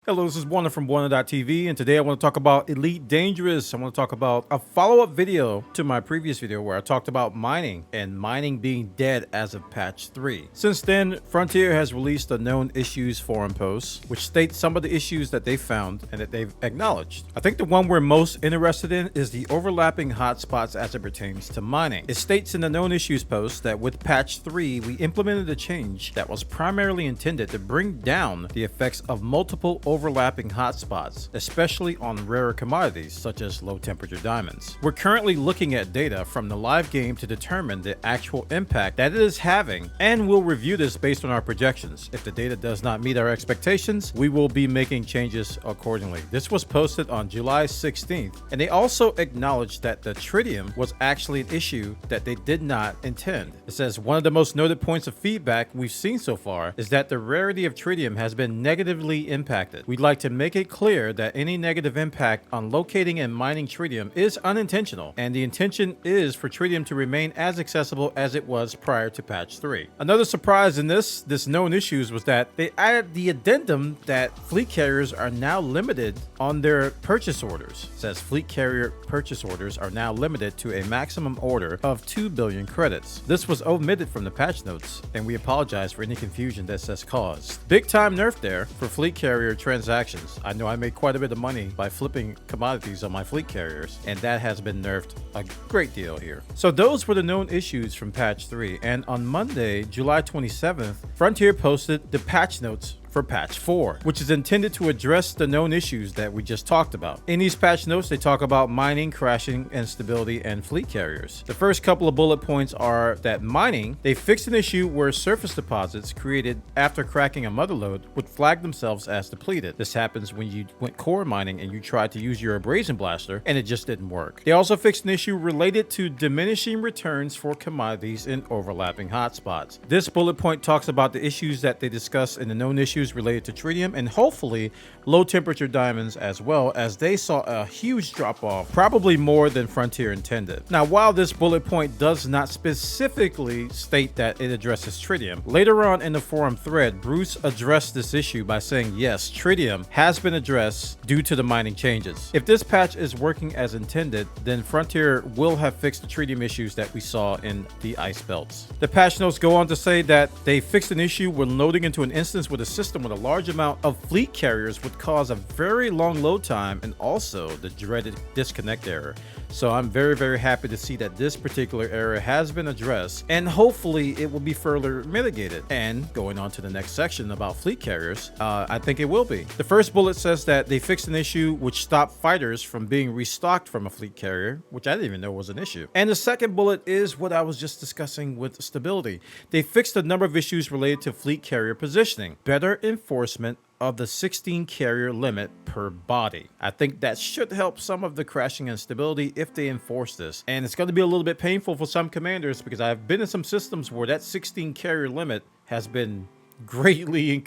Hello, this is Bwana from Bwana.tv, and today I want to talk about Elite Dangerous. I want to talk about a follow-up video to my previous video where I talked about mining and mining being dead as of patch 3. Since then, Frontier has released a known issues forum post, which states some of the issues that they found and that they've acknowledged. I think the one we're most interested in is the overlapping hotspots as it pertains to mining. It states in the known issues post that with patch 3, we implemented a change that was primarily intended to bring down the effects of multiple overlapping hotspots, especially on rarer commodities such as low temperature diamonds. We're currently looking at data from the live game to determine the actual impact that it is having, and we'll review this based on our projections. If the data does not meet our expectations, we will be making changes accordingly. This was posted on July 16th, and they also acknowledged that the tritium was actually an issue that they did not intend. It says one of the most noted points of feedback we've seen so far is that the rarity of tritium has been negatively impacted. We'd like to make it clear that any negative impact on locating and mining tritium is unintentional, and the intention is for tritium to remain as accessible as it was prior to patch 3. Another surprise in this known issues was that they added the addendum that fleet carriers are now limited on their purchase orders. It says fleet carrier purchase orders are now limited to a maximum order of 2 billion credits. This was omitted from the patch notes, and we apologize for any confusion this has caused. Big time nerf there for fleet carrier transactions. I know I made quite a bit of money by flipping commodities on my fleet carriers, and that has been nerfed a great deal here. So those were the known issues from patch 3, and on Monday, July 27th, Frontier posted the patch notes for patch 4, which is intended to address the known issues that we just talked about. In these patch notes, they talk about mining, crashing, instability, and fleet carriers. The first couple of bullet points are that mining, they fixed an issue where surface deposits created after cracking a motherlode would flag themselves as depleted. This happens when you went core mining and you tried to use your abrasion blaster and it just didn't work. They also fixed an issue related to diminishing returns for commodities in overlapping hotspots. This bullet point talks about the issues that they discuss in the known issues related to tritium and hopefully low temperature diamonds, as well as they saw a huge drop off, probably more than Frontier intended. Now, while this bullet point does not specifically state that it addresses tritium, later on in the forum thread, Bruce addressed this issue by saying yes, tritium has been addressed due to the mining changes. If this patch is working as intended, then Frontier will have fixed the tritium issues that we saw in the ice belts. The patch notes go on to say that they fixed an issue when loading into an instance with a system with a large amount of fleet carriers would cause a very long load time and also the dreaded disconnect error. So I'm very happy to see that this particular error has been addressed, and hopefully it will be further mitigated. And going on to the next section about fleet carriers, I think it will be. The first bullet says that they fixed an issue which stopped fighters from being restocked from a fleet carrier, which I didn't even know was an issue. And the second bullet is what I was just discussing with stability. They fixed a number of issues related to fleet carrier positioning, better enforcement of the 16 carrier limit per body. I think that should help some of the crashing and stability if they enforce this. And it's going to be a little bit painful for some commanders because I've been in some systems where that 16 carrier limit has been greatly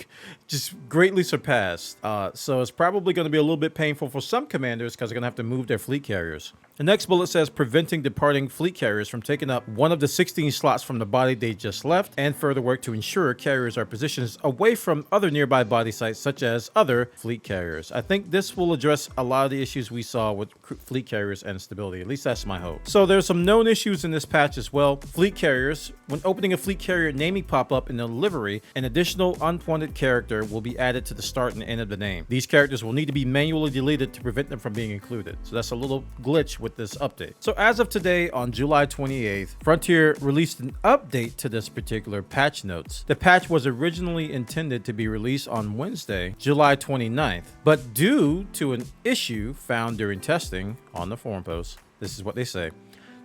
surpassed. So it's probably going to be a little bit painful for some commanders because they're going to have to move their fleet carriers. The next bullet says preventing departing fleet carriers from taking up one of the 16 slots from the body they just left, and further work to ensure carriers are positioned away from other nearby body sites such as other fleet carriers. I think this will address a lot of the issues we saw with fleet carriers and stability. At least that's my hope. So there's some known issues in this patch as well. Fleet carriers, when opening a fleet carrier naming pop-up in the livery, an additional unwanted character will be added to the start and end of the name. These characters will need to be manually deleted to prevent them from being included. So that's a little glitch with this update. So as of today, on July 28th, Frontier released an update to this particular patch notes. The patch was originally intended to be released on Wednesday, July 29th, but due to an issue found during testing on the forum post, this is what they say.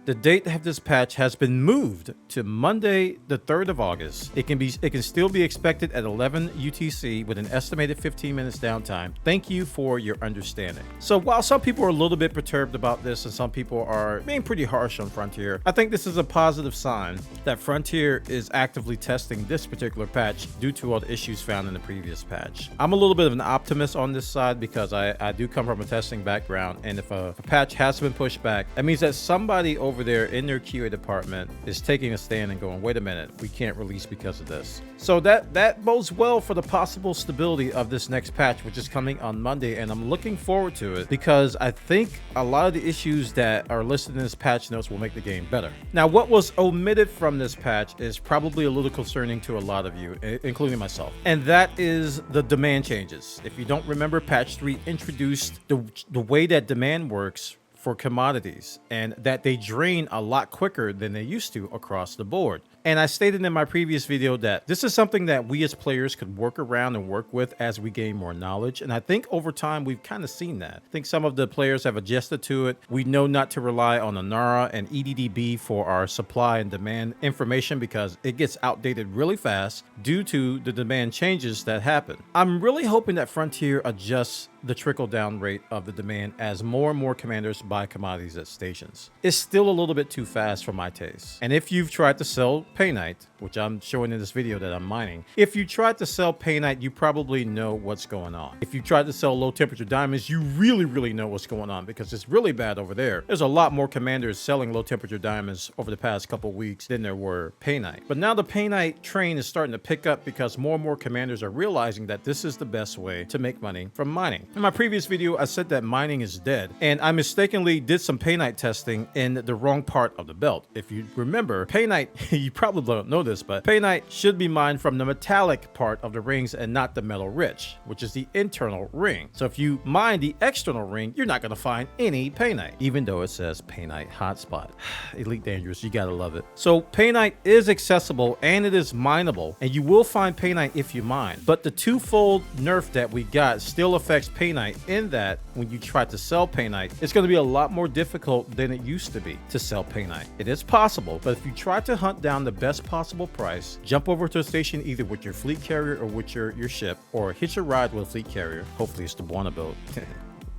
The date of this patch has been moved to Monday, the 3rd of August. It can still be expected at 11 UTC with an estimated 15 minutes downtime. Thank you for your understanding. So while some people are a little bit perturbed about this and some people are being pretty harsh on Frontier, I think this is a positive sign that Frontier is actively testing this particular patch due to all the issues found in the previous patch. I'm a little bit of an optimist on this side because I do come from a testing background, and if a patch has been pushed back, that means that somebody over over there in their QA department is taking a stand and going, wait a minute, we can't release because of this. So that bodes well for the possible stability of this next patch, which is coming on Monday, and I'm looking forward to it because I think a lot of the issues that are listed in this patch notes will make the game better. Now, what was omitted from this patch is probably a little concerning to a lot of you, including myself, and that is the demand changes. If you don't remember, patch 3 introduced the way that demand works for commodities, and that they drain a lot quicker than they used to across the board. And I stated in my previous video that this is something that we as players could work around and work with as we gain more knowledge. And I think over time, we've kind of seen that. I think some of the players have adjusted to it. We know not to rely on Anara and EDDB for our supply and demand information because it gets outdated really fast due to the demand changes that happen. I'm really hoping that Frontier adjusts the trickle-down rate of the demand as more and more commanders buy commodities at stations. It's still a little bit too fast for my taste. And if you've tried to sell Paynite, which I'm showing in this video that I'm mining, if you tried to sell Paynite, you probably know what's going on. If you tried to sell low temperature diamonds, you really know what's going on because it's really bad over there. There's a lot more commanders selling low temperature diamonds over the past couple weeks than there were Paynite. But now the Paynite train is starting to pick up because more and more commanders are realizing that this is the best way to make money from mining. In my previous video, I said that mining is dead, and I mistakenly did some Paynite testing in the wrong part of the belt. If you remember, Paynite, you probably don't know this, but Paynite should be mined from the metallic part of the rings and not the metal rich, which is the internal ring. So if you mine the external ring, you're not going to find any Paynite, even though it says Paynite hotspot. Elite Dangerous, you gotta love it. So Paynite is accessible and it is mineable, and you will find Paynite if you mine, but the twofold nerf that we got still affects Paynite in that when you try to sell Paynite, it's going to be a lot more difficult than it used to be to sell Paynite. It is possible, but if you try to hunt down the best possible price, jump over to a station either with your fleet carrier or with your ship, or hitch a ride with a fleet carrier. Hopefully it's the Bwana boat.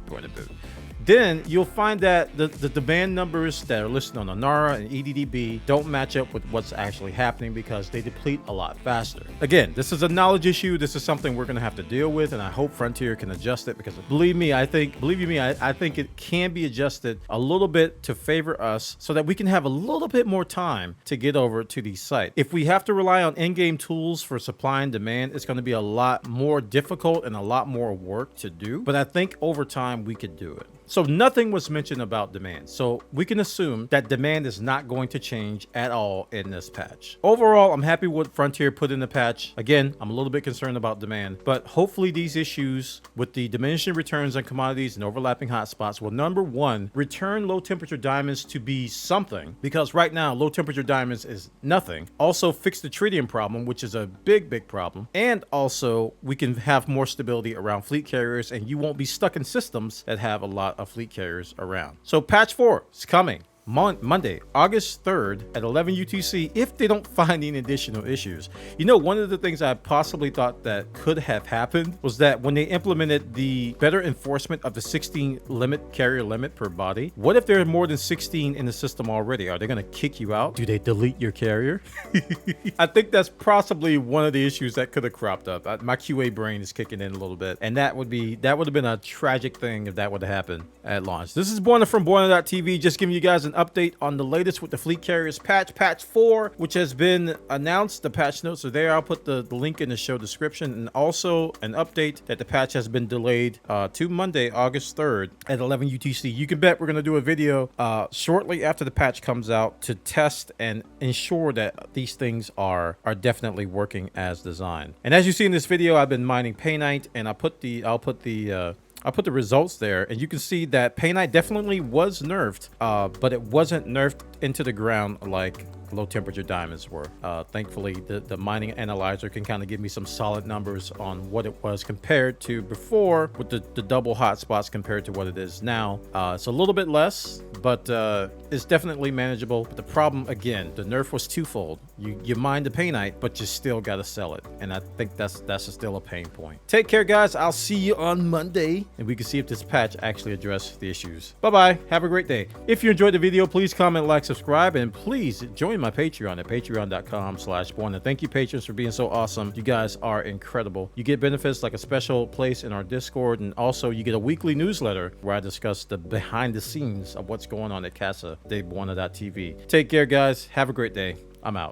Bwana boat. Then you'll find that the demand numbers that are listed on Anara and EDDB don't match up with what's actually happening because they deplete a lot faster. Again, this is a knowledge issue. This is something we're going to have to deal with, and I hope Frontier can adjust it because believe you me, I think it can be adjusted a little bit to favor us so that we can have a little bit more time to get over to these sites. If we have to rely on in-game tools for supply and demand, it's going to be a lot more difficult and a lot more work to do, but I think over time we could do it. So nothing was mentioned about demand. So we can assume that demand is not going to change at all in this patch. Overall, I'm happy with Frontier put in the patch. Again, I'm a little bit concerned about demand, but hopefully these issues with the diminishing returns on commodities and overlapping hotspots will, number one, return low temperature diamonds to be something, because right now low temperature diamonds is nothing. Also fix the tritium problem, which is a big problem. And also we can have more stability around fleet carriers, and you won't be stuck in systems that have a lot of fleet carriers around. So patch 4 is coming Monday, August 3rd at 11 UTC if they don't find any additional issues. You know, one of the things I possibly thought that could have happened was that when they implemented the better enforcement of the 16 carrier limit per body, what if there are more than 16 in the system already? Are they going to kick you out? Do they delete your carrier? I think that's possibly one of the issues that could have cropped up. My QA brain is kicking in a little bit, and that would have been a tragic thing if that would have happened at launch. This is Bwana from Bwana.tv, just giving you guys an update on the latest with the fleet carriers patch 4, which has been announced. The patch notes are there. I'll put the link in the show description, and also an update that the patch has been delayed to Monday, August 3rd at 11 UTC. You can bet we're going to do a video shortly after the patch comes out to test and ensure that these things are definitely working as designed. And as you see in this video, I've been mining Paynite, and I'll put the results there, and you can see that Paynite definitely was nerfed, but it wasn't nerfed into the ground like low temperature diamonds were. Thankfully, the mining analyzer can kind of give me some solid numbers on what it was compared to before with the double hotspots compared to what it is now. It's a little bit less, but it's definitely manageable. But the problem, again, the nerf was twofold. You mine the Paynite, but you still got to sell it, and I think that's still a pain point. Take care, guys. I'll see you on Monday, and we can see if this patch actually addressed the issues. Bye-bye. Have a great day. If you enjoyed the video, please comment, like, subscribe, and please join my Patreon at patreon.com/Bwana. Thank you, patrons, for being so awesome. You guys are incredible. You get benefits like a special place in our Discord, and also you get a weekly newsletter where I discuss the behind the scenes of what's going on at Casa de Bwana.tv. Take care, guys. Have a great day. I'm out.